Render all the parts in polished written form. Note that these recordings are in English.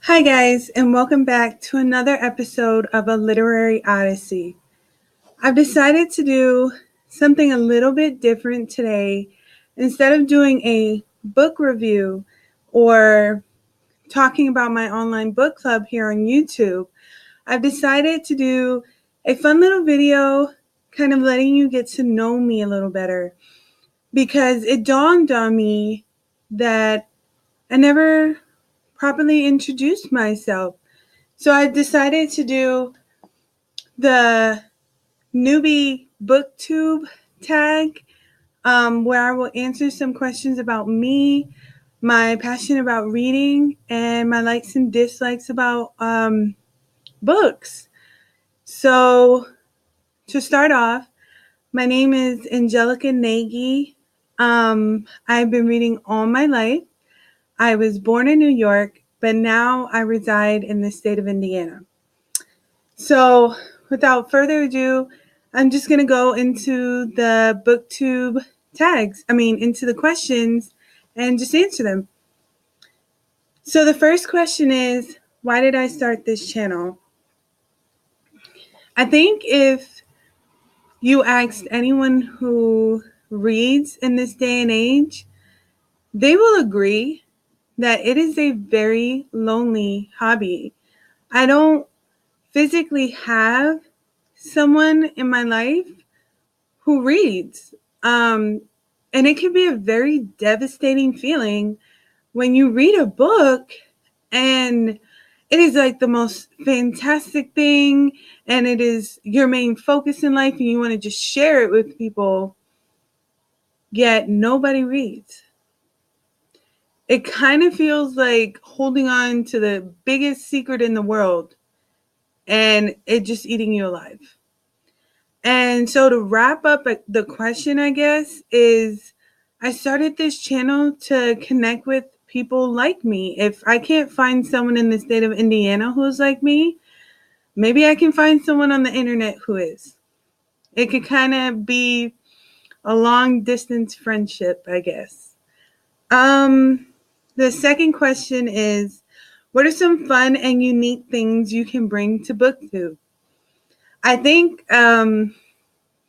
Hi, guys, and welcome back to another episode of A Literary Odyssey. I've decided to do something a little bit different today. Instead of doing a book review or talking about my online book club here on YouTube, I've decided to do a fun little video kind of letting you get to know me a little better because it dawned on me that I never properly introduced myself. So I decided to do the newbie booktube tag, where I will answer some questions about me, my passion about reading, and my likes and dislikes about books. So to start off, my name is Angelica Nagy. I've been reading all my life. I was born in New York, but now I reside in the state of Indiana. So without further ado, I'm just going to go into the booktube into the questions and just answer them. So the first question is, why did I start this channel? I think if you asked anyone who reads in this day and age, they will agree that it is a very lonely hobby. I don't physically have someone in my life who reads. And it can be a very devastating feeling when you read a book and it is like the most fantastic thing and it is your main focus in life and you want to just share it with people, yet nobody reads. It kind of feels like holding on to the biggest secret in the world and it just eating you alive. And so to wrap up the question, I guess, is I started this channel to connect with people like me. If I can't find someone in the state of Indiana who's like me, maybe I can find someone on the internet who is. It could kind of be a long distance friendship, I guess. The second question is, what are some fun and unique things you can bring to Booktube? I think the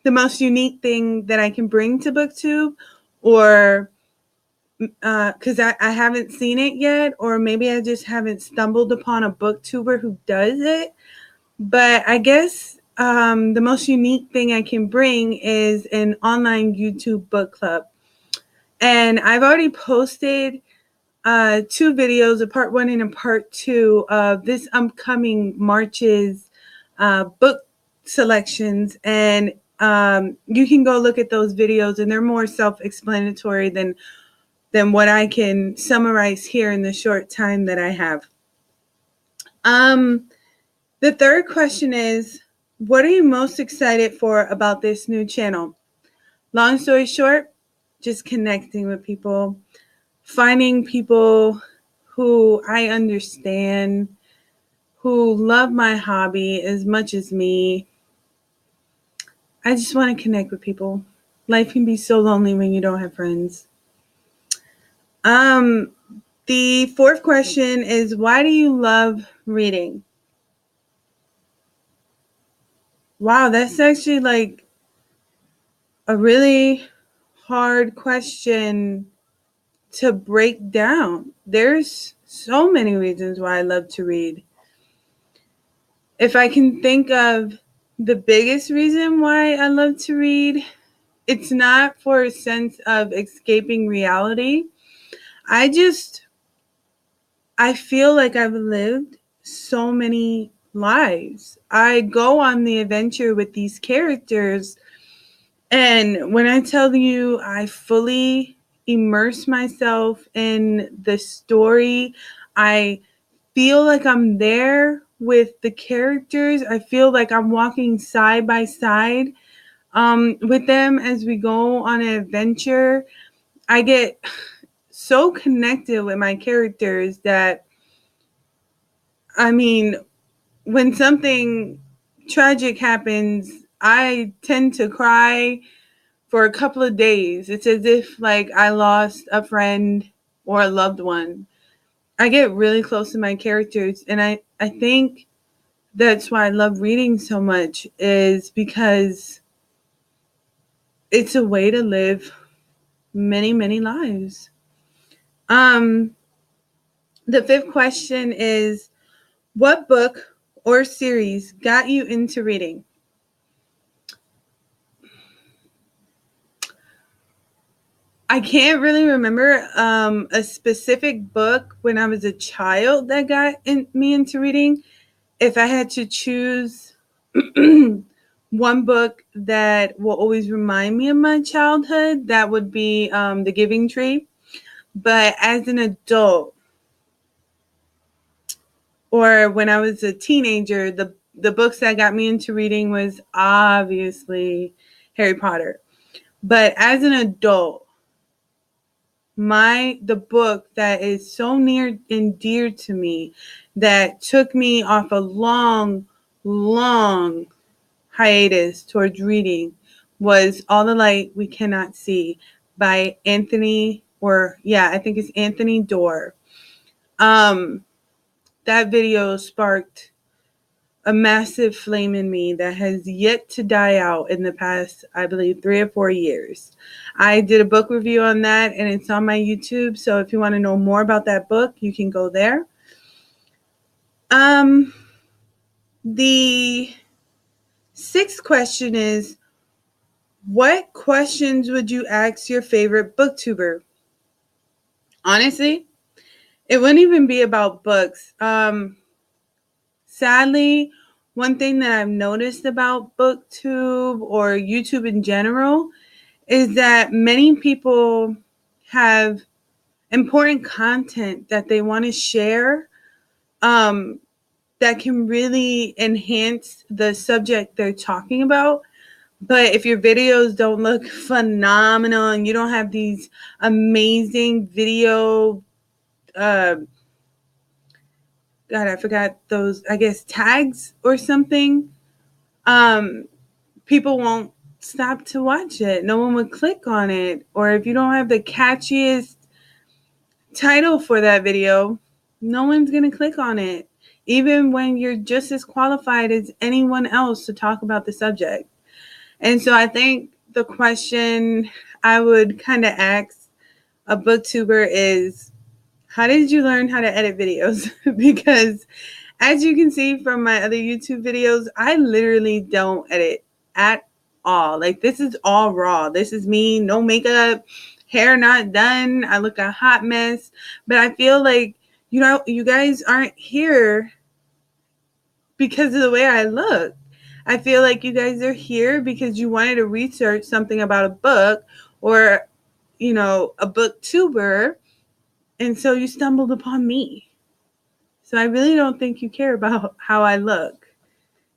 most unique thing that I can bring to Booktube, or because I haven't seen it yet, or maybe I just haven't stumbled upon a booktuber who does it. But I guess the most unique thing I can bring is an online YouTube book club. And I've already posted two videos, a part one and a part two of this upcoming March's book selections. And you can go look at those videos, and they're more self-explanatory than what I can summarize here in the short time that I have. The third question is, what are you most excited for about this new channel? Long story short, just connecting with people, finding people who I understand, who love my hobby as much as me. I just want to connect with people. Life can be so lonely when you don't have friends. The fourth question is, why do you love reading? Wow, that's actually like a really hard question to break down. There's so many reasons why I love to read. If I can think of the biggest reason why I love to read, it's not for a sense of escaping reality. I feel like I've lived so many lives. I go on the adventure with these characters, and when I tell you I fully immerse myself in the story, I feel like I'm there with the characters. I feel like I'm walking side by side with them as we go on an adventure. I get so connected with my characters that, I mean, when something tragic happens, I tend to cry for a couple of days. It's as if like I lost a friend or a loved one. I get really close to my characters, and I think that's why I love reading so much, is because it's a way to live many, many lives. Um, the fifth question is, what book or series got you into reading? I can't really remember a specific book when I was a child that got me into reading. If I had to choose one book that will always remind me of my childhood, that would be The Giving Tree. But as an adult, or when I was a teenager, the books that got me into reading was obviously Harry Potter. But as an adult, the book that is so near and dear to me, that took me off a long, long hiatus towards reading, was All the Light We Cannot See by I think it's Anthony Doerr. That video sparked a massive flame in me that has yet to die out in the past, I believe, 3 or 4 years. I did a book review on that, and it's on my YouTube. So if you want to know more about that book, you can go there. The sixth question is, what questions would you ask your favorite booktuber? Honestly, it wouldn't even be about books. Sadly, one thing that I've noticed about Booktube or YouTube in general is that many people have important content that they want to share, that can really enhance the subject they're talking about. But if your videos don't look phenomenal and you don't have these amazing video, God, I forgot those, I guess, tags or something, people won't stop to watch it. No one would click on it. Or if you don't have the catchiest title for that video, no one's going to click on it, even when you're just as qualified as anyone else to talk about the subject. And so I think the question I would kind of ask a booktuber is, how did you learn how to edit videos? Because as you can see from my other YouTube videos, I literally don't edit at all. Like, this is all raw. This is me, no makeup, hair not done. I look a hot mess. But I feel like, you guys aren't here because of the way I look. I feel like you guys are here because you wanted to research something about a book, or, a booktuber, and so you stumbled upon me. So I really don't think you care about how I look,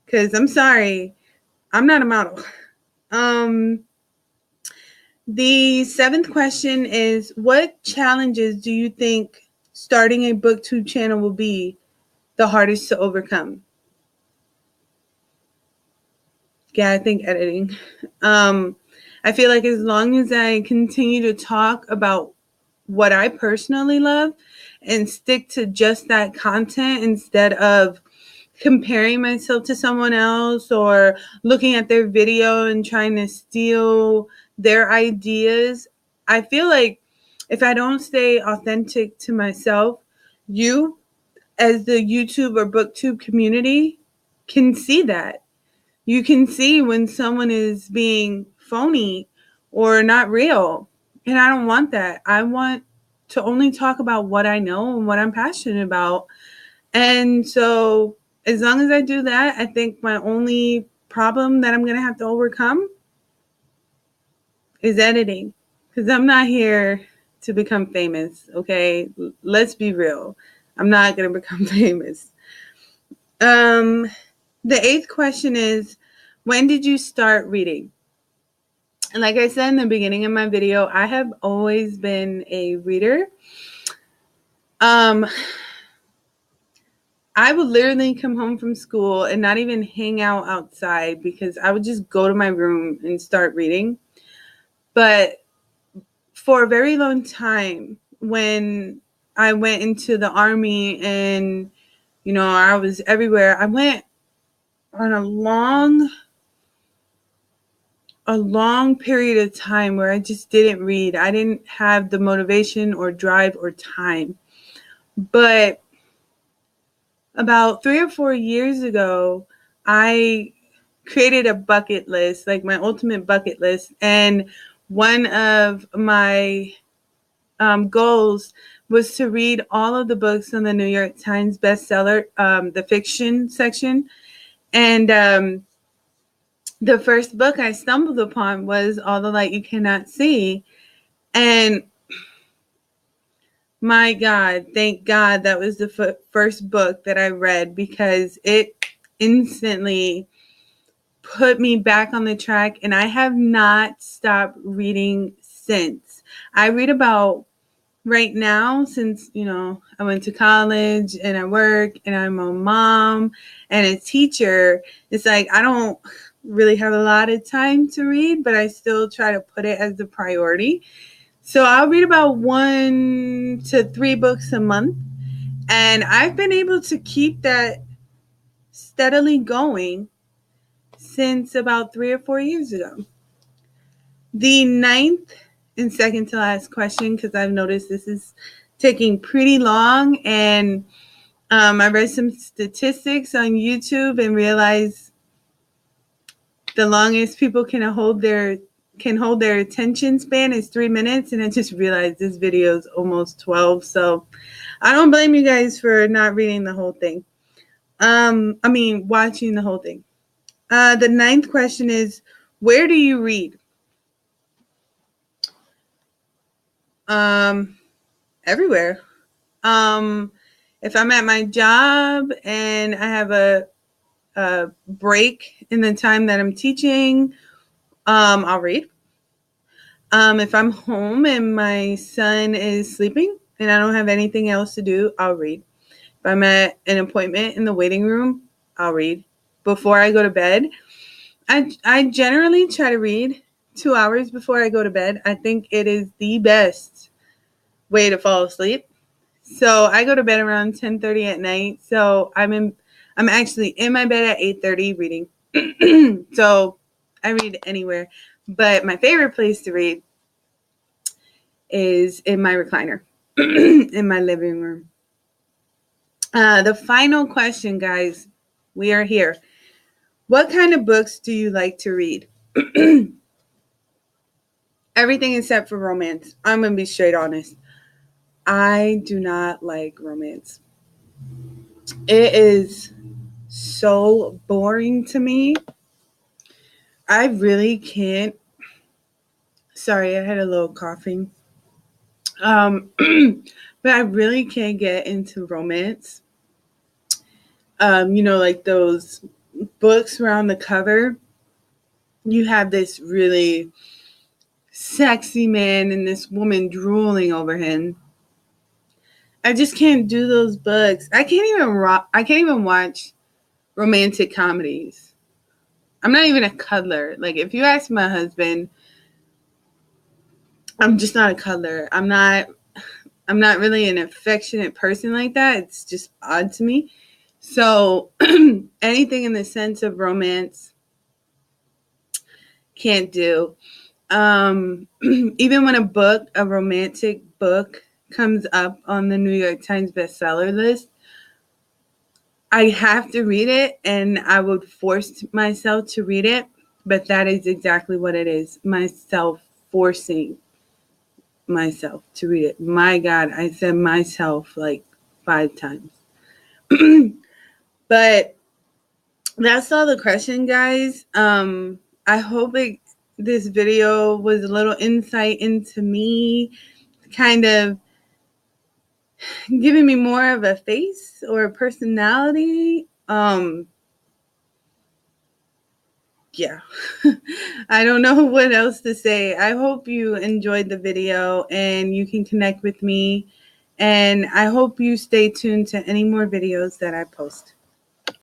because I'm sorry, I'm not a model. The seventh question is, what challenges do you think starting a booktube channel will be the hardest to overcome? Yeah, I think editing. I feel like as long as I continue to talk about what I personally love and stick to just that content instead of comparing myself to someone else or looking at their video and trying to steal their ideas, I feel like if I don't stay authentic to myself, you, as the YouTube or booktube community, can see that. You can see when someone is being phony or not real. And I don't want that. I want to only talk about what I know and what I'm passionate about. And so as long as I do that, I think my only problem that I'm going to have to overcome is editing. Because I'm not here to become famous, okay? Let's be real. I'm not going to become famous. The eighth question is, when did you start reading? And like I said in the beginning of my video, I have always been a reader. I would literally come home from school and not even hang out outside, because I would just go to my room and start reading. But for a very long time, when I went into the Army and, I was everywhere. I went on a long period of time where I just didn't read. I didn't have the motivation or drive or time. But about 3 or 4 years ago, I created a bucket list, like my ultimate bucket list. And one of my goals was to read all of the books on the New York Times bestseller, the fiction section. And the first book I stumbled upon was All the Light You Cannot See. And my God, thank God that was the first book that I read, because it instantly put me back on the track, and I have not stopped reading since. I read about right now, since, I went to college and I work and I'm a mom and a teacher. It's like I don't really have a lot of time to read, but I still try to put it as a priority. So I'll read about 1 to 3 books a month, and I've been able to keep that steadily going since about 3 or 4 years ago. The ninth and second to last question, because I've noticed this is taking pretty long, and I read some statistics on YouTube and realized the longest people can hold their attention span is 3 minutes, and I just realized this video is almost 12, so I don't blame you guys for not reading the whole thing. Watching the whole thing. The ninth question is, where do you read? Everywhere. If I'm at my job and I have a break in the time that I'm teaching, I'll read. If I'm home and my son is sleeping and I don't have anything else to do, I'll read. If I'm at an appointment in the waiting room, I'll read. Before I go to bed, I generally try to read 2 hours before I go to bed. I think it is the best way to fall asleep. So I go to bed around 10:30 at night. So I'm actually in my bed at 8:30 reading. So I read anywhere. But my favorite place to read is in my recliner, in my living room. The final question, guys. We are here. What kind of books do you like to read? Everything except for romance. I'm going to be straight honest. I do not like romance. It is so boring to me. I really can't. Sorry, I had a little coughing. But I really can't get into romance. Like those books where on the cover you have this really sexy man and this woman drooling over him. I just can't do those books. I can't even watch romantic comedies. I'm not even a cuddler. Like, if you ask my husband, I'm just not a cuddler. I'm not really an affectionate person like that. It's just odd to me. So anything in the sense of romance, can't do. Even when a romantic book comes up on the New York Times bestseller list, I have to read it, and I would force myself to read it. But that is exactly what it is. Myself forcing myself to read it. My God, I said myself like 5 times. But that's all the question, guys. I hope this video was a little insight into me, kind of giving me more of a face or a personality. Yeah, I don't know what else to say. I hope you enjoyed the video and you can connect with me. And I hope you stay tuned to any more videos that I post.